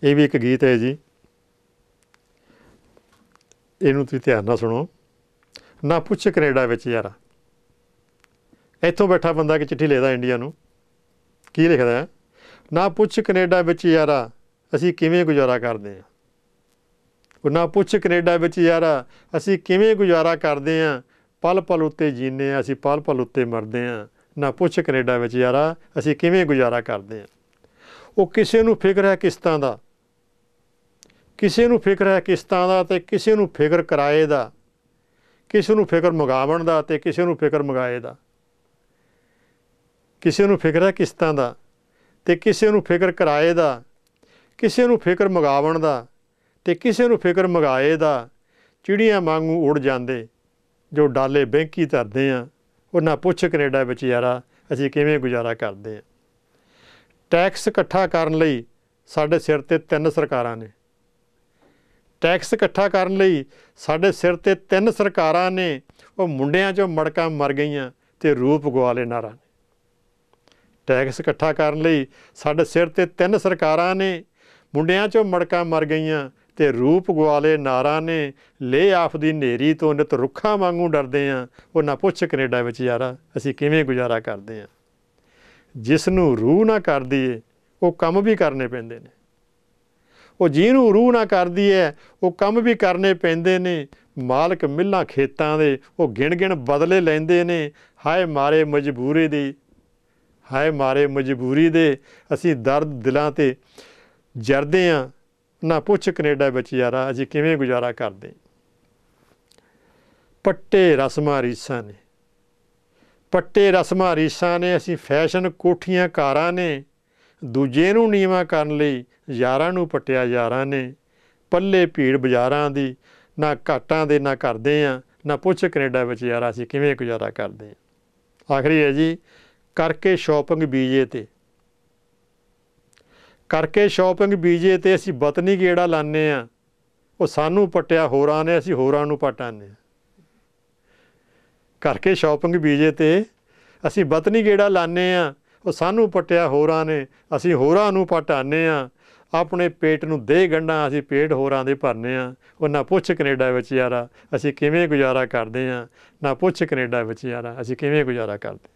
ये भी एक गीत है जी, इनू तुसीं ध्यान नाल सुणो। ना पुछ कनेडा विच यारा, इत्थों बैठा बंदा कि चिट्ठी लिखदा इंडिया नूं, की लिखदा है? ना पुछ कनेडा विच यारा असीं किवें गुजारा करदे आं। ना पुछ कनेडा विच यारा असीं किवें गुजारा करदे आं, पल पल उत्ते जीने असीं पल पल उत्ते मरदे आं। ना पुछ कनेडा विच यारा असीं किवें गुजारा करदे आं। वो किसे नूं फिक्र है किस्तां दा, किसे नूं फिक्र है किस्तां दा ते किसे नूं फिक्र किराए दा, किसे नूं फिक्र मंगावण दा ते किसे नूं फिक्र मंगाए दा। किसे नूं फिक्र है किस्तां दा ते किसे नूं फिक्र किराए दा, किसे नूं फिक्र मंगावण दा ते किसे नूं फिक्र मंगाए दा। चिड़ियां वांगू उड़ जांदे जो डाले बैंकी धरदे आं। वो ना पुछ कनेडा विच यारा असीं किवें गुजारा करदे आं। टैक्स इकट्ठा करन लई साडे सिर ते 3 सरकारां ने, टैक्स इकट्ठा करन लई साडे सिर ते 3 सरकारां ने। वो मुंडियां चों मड़कां मर गईयां ते रूप गवा लए नारां ने। टैक्स इकट्ठा करन लई साडे सिर ते 3 सरकारां ने, मुंडियां चों मड़कां मर गईयां ते रूप गवा लए नारां ने। ले आफ दी नेरी तो नित रुखां वांगू डरदे आं। वो ना पुछ कनेडा विच यारा असीं किवें गुजारा करदे आं। जिस नूं रूह ना करदी ए वो कम भी करने पैंदे ने, वो जिहनूं रूह ना करदी है वो कम भी करने पैंदे ने। मालक मिल्लां खेतां दे वो गिण गिण बदले लैंदे ने। हाय मारे मजबूरी दी, हाय मारे मजबूरी दे असीं दर्द दिलां ते जरदे आं। ना पुछ कनेडा विच यारा असीं किवें गुजारा करदे। पट्टे रस्मां रीसां ने, पट्टे रस्मां रीसां ने असीं फैशन कोठियां कारां ने। दूजे नूं नीवां करन लई यारां नूं पट्टिया यारां ने। पल्ले भीड़ बाजारां दी ना घाटां दे ना करदे आं। ना पुछ कनेडा विच यारा असीं किवें गुजारा करदे आं। आखिरी है जी, करके शॉपिंग वीजे ते, करके शॉपिंग वीजे ते असीं वतनी गेड़ा लाने आं। वो सानूं पट्टिया होरां ने असीं होरां नूं पट आने आं। करके शॉपिंग वीजे ते असीं वतनी गेड़ा लाने आं। वो सानूं पट्टिया होरां ने असीं होरां नूं पट आने आं। अपने पेट नूं दे गंढां असीं पेट होरां दे भरने आं। वो ना पुछ कनेडा विच यारा असीं किवें गुजारा करदे आं। ना पुछ कनेडा विच यारा असीं किवें गुजारा करदे।